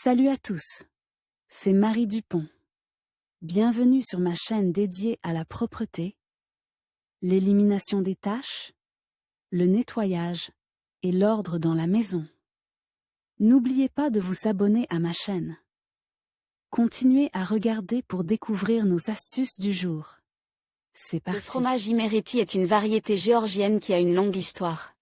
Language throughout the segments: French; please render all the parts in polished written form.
Salut à tous, c'est Marie Dupont. Bienvenue sur ma chaîne dédiée à la propreté, l'élimination des taches, le nettoyage et l'ordre dans la maison. N'oubliez pas de vous abonner à ma chaîne. Continuez à regarder pour découvrir nos astuces du jour. C'est parti. Le fromage Imereti est une variété géorgienne qui a une longue histoire.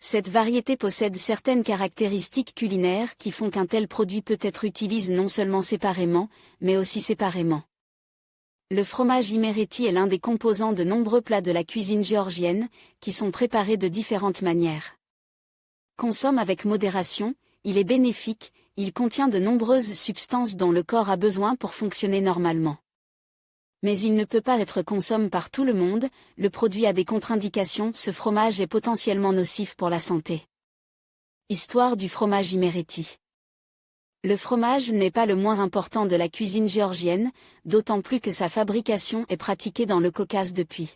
Cette variété possède certaines caractéristiques culinaires qui font qu'un tel produit peut être utilisé non seulement séparément, mais aussi séparément. Le fromage Imereti est l'un des composants de nombreux plats de la cuisine géorgienne, qui sont préparés de différentes manières. Consomme avec modération, il est bénéfique, il contient de nombreuses substances dont le corps a besoin pour fonctionner normalement. Mais il ne peut pas être consommé par tout le monde, le produit a des contre-indications, ce fromage est potentiellement nocif pour la santé. Histoire du fromage Imereti. Le fromage n'est pas le moins important de la cuisine géorgienne, d'autant plus que sa fabrication est pratiquée dans le Caucase depuis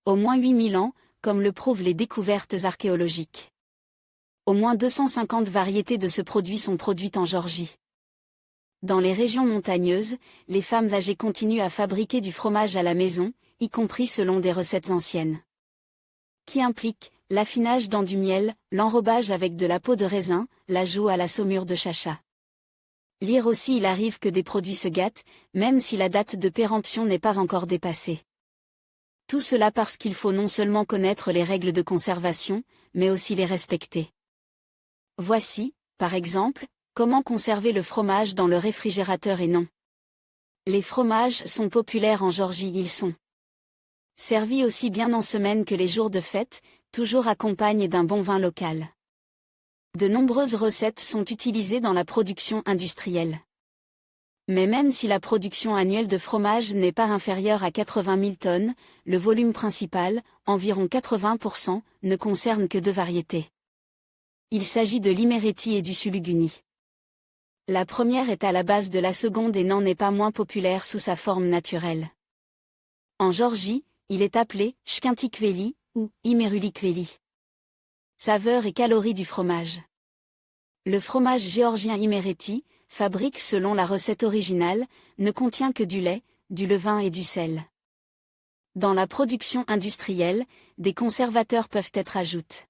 au moins 8000 ans, comme le prouvent les découvertes archéologiques. Au moins 250 variétés de ce produit sont produites en Géorgie. Dans les régions montagneuses, les femmes âgées continuent à fabriquer du fromage à la maison, y compris selon des recettes anciennes, qui impliquent l'affinage dans du miel, l'enrobage avec de la peau de raisin, l'ajout à la saumure de chacha. Lire aussi il arrive que des produits se gâtent, même si la date de péremption n'est pas encore dépassée. Tout cela parce qu'il faut non seulement connaître les règles de conservation, mais aussi les respecter. Voici, par exemple, comment conserver le fromage dans le réfrigérateur et non. Les fromages sont populaires en Géorgie, ils sont servis aussi bien en semaine que les jours de fête, toujours accompagnés d'un bon vin local. De nombreuses recettes sont utilisées dans la production industrielle. Mais même si la production annuelle de fromage n'est pas inférieure à 80 000 tonnes, le volume principal, environ 80%, ne concerne que deux variétés. Il s'agit de l'Imereti et du Suluguni. La première est à la base de la seconde et n'en est pas moins populaire sous sa forme naturelle. En Géorgie, il est appelé shkintikveli ou imerulikveli. Saveur et calories du fromage. Le fromage géorgien Imereti, fabrique selon la recette originale, ne contient que du lait, du levain et du sel. Dans la production industrielle, des conservateurs peuvent être ajoutés.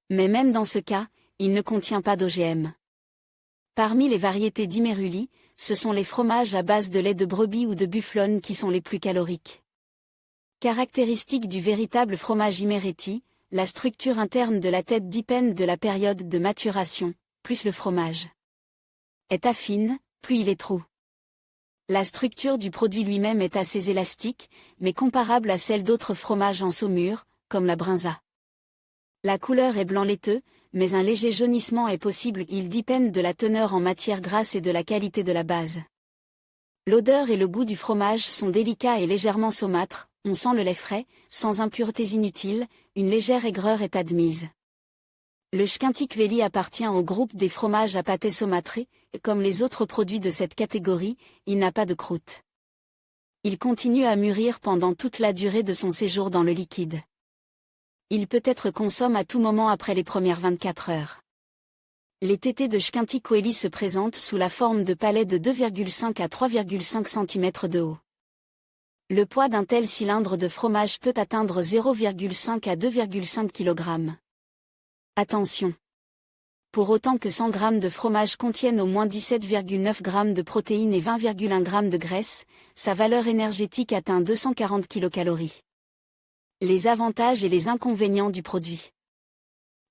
Mais même dans ce cas, il ne contient pas d'OGM. Parmi les variétés d'Imeruli, ce sont les fromages à base de lait de brebis ou de bufflonne qui sont les plus caloriques. Caractéristique du véritable fromage Imereti, la structure interne de la tête dépend de la période de maturation, plus le fromage est affine, plus il est trou. La structure du produit lui-même est assez élastique, mais comparable à celle d'autres fromages en saumure, comme la brinza. La couleur est blanc laiteux, mais un léger jaunissement est possible, il dépend de la teneur en matière grasse et de la qualité de la base. L'odeur et le goût du fromage sont délicats et légèrement saumâtres, on sent le lait frais, sans impuretés inutiles, une légère aigreur est admise. Le shkintikveli appartient au groupe des fromages à pâté saumâtré, comme les autres produits de cette catégorie, il n'a pas de croûte. Il continue à mûrir pendant toute la durée de son séjour dans le liquide. Il peut être consommé à tout moment après les premières 24 heures. Les tétés de shkintikveli se présentent sous la forme de palets de 2,5 à 3,5 cm de haut. Le poids d'un tel cylindre de fromage peut atteindre 0,5 à 2,5 kg. Attention! Pour autant que 100 g de fromage contiennent au moins 17,9 g de protéines et 20,1 g de graisse, sa valeur énergétique atteint 240 kcal. Les avantages et les inconvénients du produit.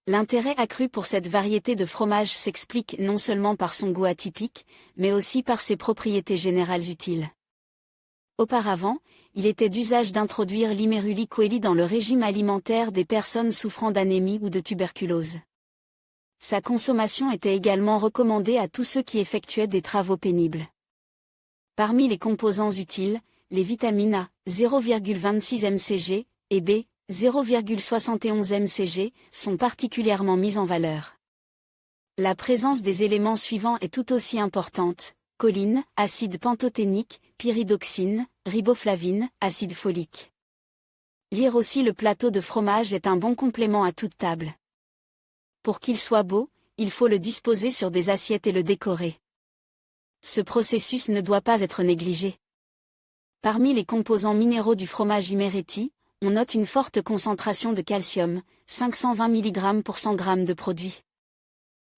L'intérêt accru pour cette variété de fromage s'explique non seulement par son goût atypique, mais aussi par ses propriétés générales utiles. Auparavant, il était d'usage d'introduire l'Imeruli-Kweli dans le régime alimentaire des personnes souffrant d'anémie ou de tuberculose. Sa consommation était également recommandée à tous ceux qui effectuaient des travaux pénibles. Parmi les composants utiles, les vitamines A, 0,26 mcg, et B, 0,71 mcg, sont particulièrement mises en valeur. La présence des éléments suivants est tout aussi importante: choline, acide pantothénique, pyridoxine, riboflavine, acide folique. Lire aussi le plateau de fromage est un bon complément à toute table. Pour qu'il soit beau, il faut le disposer sur des assiettes et le décorer. Ce processus ne doit pas être négligé. Parmi les composants minéraux du fromage Imereti, on note une forte concentration de calcium, 520 mg pour 100 g de produit.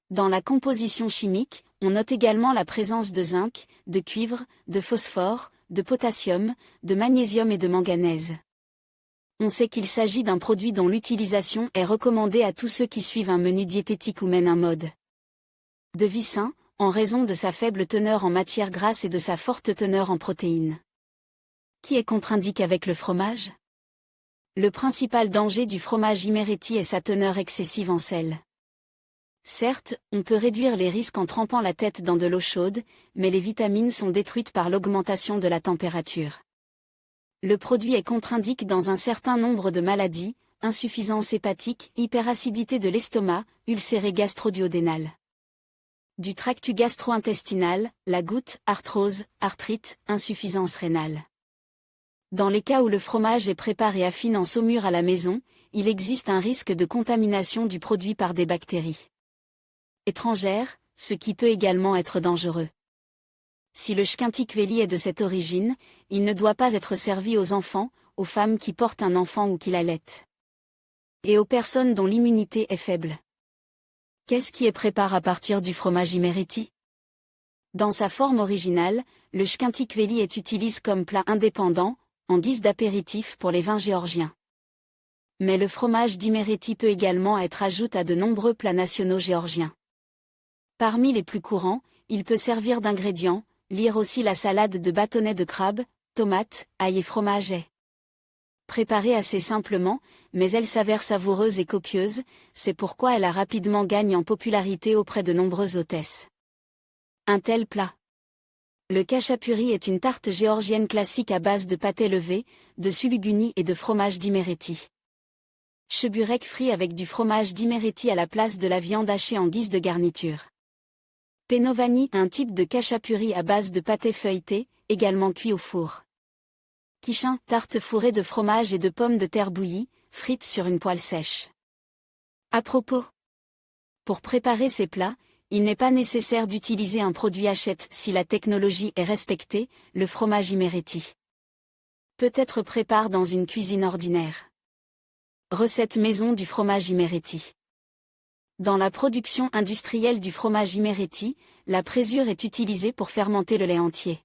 Dans la composition chimique, on note également la présence de zinc, de cuivre, de phosphore, de potassium, de magnésium et de manganèse. On sait qu'il s'agit d'un produit dont l'utilisation est recommandée à tous ceux qui suivent un menu diététique ou mènent un mode de vie sain, en raison de sa faible teneur en matières grasses et de sa forte teneur en protéines. Qui est contre-indiqué avec le fromage? Le principal danger du fromage Imereti est sa teneur excessive en sel. Certes, on peut réduire les risques en trempant la tête dans de l'eau chaude, mais les vitamines sont détruites par l'augmentation de la température. Le produit est contre-indiqué dans un certain nombre de maladies, insuffisance hépatique, hyperacidité de l'estomac, ulcéré gastro-duodénal, du tractus gastro-intestinal, la goutte, arthrose, arthrite, insuffisance rénale. Dans les cas où le fromage est préparé à fine en saumure à la maison, il existe un risque de contamination du produit par des bactéries étrangères, ce qui peut également être dangereux. Si le shkintikveli est de cette origine, il ne doit pas être servi aux enfants, aux femmes qui portent un enfant ou qui l'allaitent, et aux personnes dont l'immunité est faible. Qu'est-ce qui est préparé à partir du fromage Imereti? Dans sa forme originale, le shkintikveli est utilisé comme plat indépendant, en guise d'apéritif pour les vins géorgiens. Mais le fromage d'Imereti peut également être ajouté à de nombreux plats nationaux géorgiens. Parmi les plus courants, il peut servir d'ingrédient, lire aussi la salade de bâtonnets de crabe, tomates, ail et fromage est préparée assez simplement, mais elle s'avère savoureuse et copieuse, c'est pourquoi elle a rapidement gagné en popularité auprès de nombreuses hôtesses. Un tel plat. Le khachapuri est une tarte géorgienne classique à base de pâté levé, de suluguni et de fromage d'Imereti. Cheburek frit avec du fromage d'Imereti à la place de la viande hachée en guise de garniture. Penovani, un type de khachapuri à base de pâté feuilleté, également cuit au four. Kishin, tarte fourrée de fromage et de pommes de terre bouillies, frites sur une poêle sèche. À propos, pour préparer ces plats, il n'est pas nécessaire d'utiliser un produit Hachette si la technologie est respectée, le fromage Imereti peut être préparé dans une cuisine ordinaire. Recette maison du fromage Imereti. Dans la production industrielle du fromage Imereti, la présure est utilisée pour fermenter le lait entier.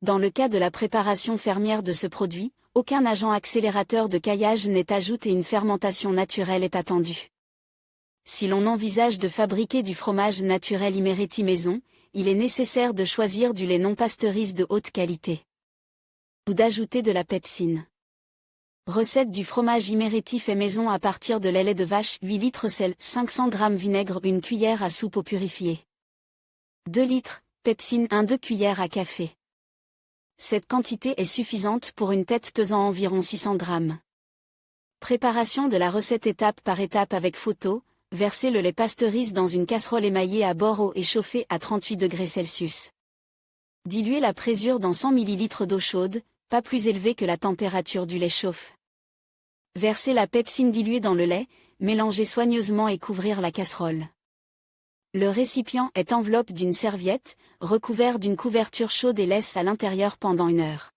Dans le cas de la préparation fermière de ce produit, aucun agent accélérateur de caillage n'est ajouté et une fermentation naturelle est attendue. Si l'on envisage de fabriquer du fromage naturel Imereti maison, il est nécessaire de choisir du lait non pasteurisé de haute qualité. Ou d'ajouter de la pepsine. Recette du fromage Imereti fait maison à partir de lait de vache, 8 litres sel, 500 g vinaigre, 1 cuillère à soupe eau purifiée. 2 litres, pepsine, 1-2 cuillères à café. Cette quantité est suffisante pour une tête pesant environ 600 g. Préparation de la recette étape par étape avec photo. Versez le lait pasteurisé dans une casserole émaillée à bord haut et chauffée à 38 degrés Celsius. Diluez la présure dans 100 ml d'eau chaude, pas plus élevée que la température du lait chauffe. Versez la pepsine diluée dans le lait, mélangez soigneusement et couvrir la casserole. Le récipient est enveloppé d'une serviette, recouvert d'une couverture chaude et laisse à l'intérieur pendant 1 heure.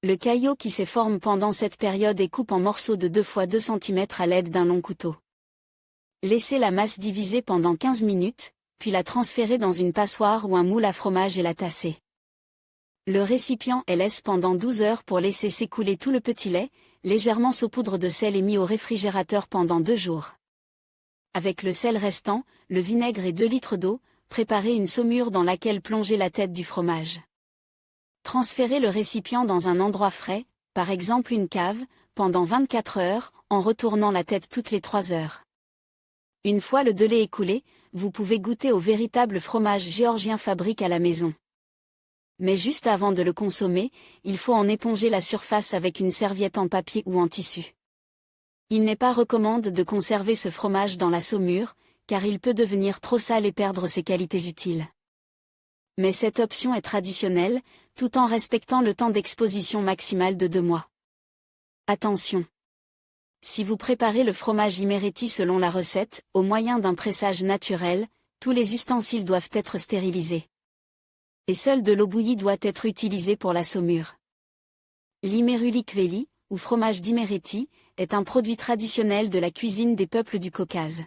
Le caillot qui se forme pendant cette période est coupé en morceaux de 2 x 2 cm à l'aide d'un long couteau. Laissez la masse diviser pendant 15 minutes, puis la transférer dans une passoire ou un moule à fromage et la tasser. Le récipient est laissé pendant 12 heures pour laisser s'écouler tout le petit lait, légèrement saupoudre de sel et mis au réfrigérateur pendant 2 jours. Avec le sel restant, le vinaigre et 2 litres d'eau, préparez une saumure dans laquelle plongez la tête du fromage. Transférez le récipient dans un endroit frais, par exemple une cave, pendant 24 heures, en retournant la tête toutes les 3 heures. Une fois le délai écoulé, vous pouvez goûter au véritable fromage géorgien fabriqué à la maison. Mais juste avant de le consommer, il faut en éponger la surface avec une serviette en papier ou en tissu. Il n'est pas recommandé de conserver ce fromage dans la saumure, car il peut devenir trop sale et perdre ses qualités utiles. Mais cette option est traditionnelle, tout en respectant le temps d'exposition maximal de 2 mois. Attention! Si vous préparez le fromage Imereti selon la recette, au moyen d'un pressage naturel, tous les ustensiles doivent être stérilisés. Et seule de l'eau bouillie doit être utilisée pour la saumure. L'Imeruli Kveli, ou fromage d'Imereti, est un produit traditionnel de la cuisine des peuples du Caucase.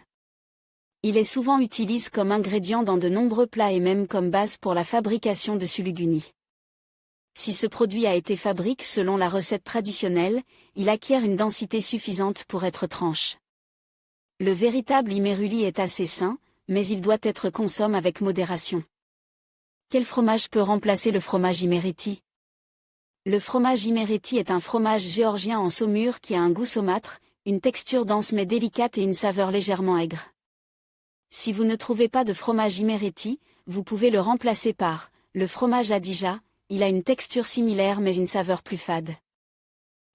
Il est souvent utilisé comme ingrédient dans de nombreux plats et même comme base pour la fabrication de suluguni. Si ce produit a été fabriqué selon la recette traditionnelle, il acquiert une densité suffisante pour être tranche. Le véritable Imeruli est assez sain, mais il doit être consommé avec modération. Quel fromage peut remplacer le fromage Imereti? Le fromage Imereti est un fromage géorgien en saumure qui a un goût saumâtre, une texture dense mais délicate et une saveur légèrement aigre. Si vous ne trouvez pas de fromage Imereti, vous pouvez le remplacer par le fromage Adija. Il a une texture similaire mais une saveur plus fade.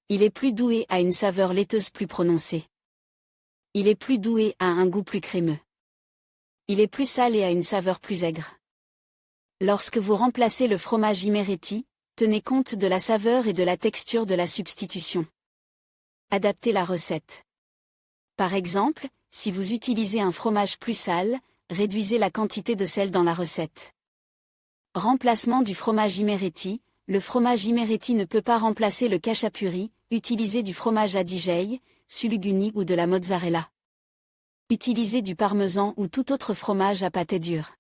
Il est plus doux et a une saveur laiteuse plus prononcée. Il est plus doux et a un goût plus crémeux. Il est plus salé et a une saveur plus aigre. Lorsque vous remplacez le fromage Imereti, tenez compte de la saveur et de la texture de la substitution. Adaptez la recette. Par exemple, si vous utilisez un fromage plus sale, réduisez la quantité de sel dans la recette. Remplacement du fromage Imereti. Le fromage Imereti ne peut pas remplacer le khachapuri, utilisez du fromage Adigei, suluguni ou de la mozzarella. Utilisez du parmesan ou tout autre fromage à pâté dur.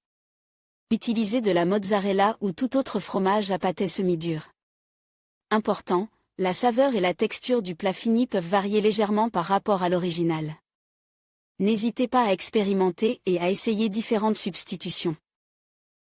Utilisez de la mozzarella ou tout autre fromage à pâté semi-dur. Important, la saveur et la texture du plat fini peuvent varier légèrement par rapport à l'original. N'hésitez pas à expérimenter et à essayer différentes substitutions.